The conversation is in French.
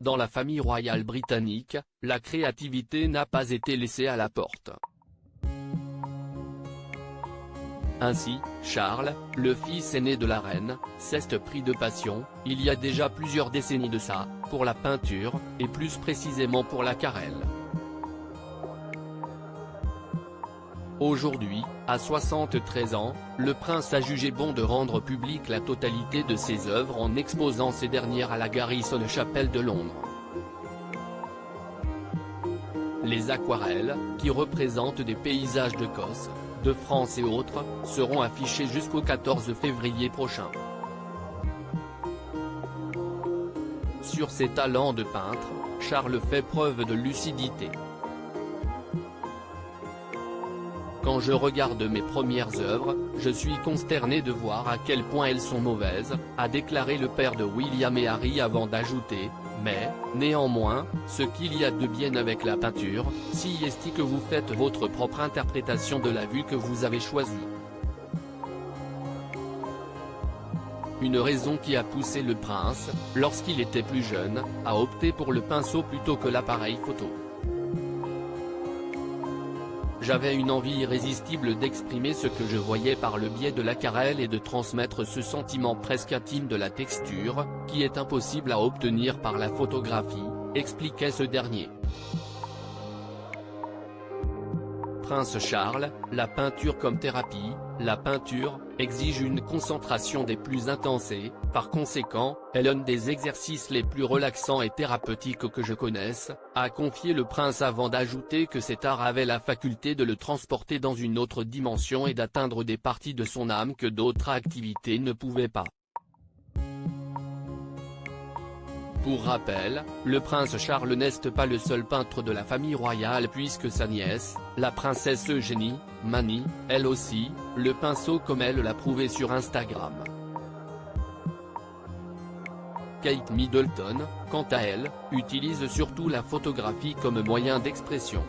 dans la famille royale britannique, la créativité n'a pas été laissée à la porte. Ainsi, Charles, le fils aîné de la reine, s'est pris de passion, il y a déjà plusieurs décennies de ça, pour la peinture, et plus précisément pour l'aquarelle. Aujourd'hui, à 73 ans, le prince a jugé bon de rendre publique la totalité de ses œuvres en exposant ces dernières à la Garrison Chapel de Londres. Les aquarelles, qui représentent des paysages de Corse, de France et autres, seront affichées jusqu'au 14 février prochain. Sur ses talents de peintre, Charles fait preuve de lucidité. Quand je regarde mes premières œuvres, je suis consterné de voir à quel point elles sont mauvaises, a déclaré le père de William et Harry avant d'ajouter, mais, néanmoins, ce qu'il y a de bien avec la peinture, si est que vous faites votre propre interprétation de la vue que vous avez choisie. Une raison qui a poussé le prince, lorsqu'il était plus jeune, à opter pour le pinceau plutôt que l'appareil photo. J'avais une envie irrésistible d'exprimer ce que je voyais par le biais de l'aquarelle et de transmettre ce sentiment presque intime de la texture, qui est impossible à obtenir par la photographie, expliquait ce dernier. Prince Charles, la peinture comme thérapie, la peinture, exige une concentration des plus intenses et, par conséquent, est l'un des exercices les plus relaxants et thérapeutiques que je connaisse, a confié le prince avant d'ajouter que cet art avait la faculté de le transporter dans une autre dimension et d'atteindre des parties de son âme que d'autres activités ne pouvaient pas. Pour rappel, le prince Charles n'est pas le seul peintre de la famille royale puisque sa nièce, la princesse Eugénie, manie, elle aussi, le pinceau comme elle l'a prouvé sur Instagram. Kate Middleton, quant à elle, utilise surtout la photographie comme moyen d'expression.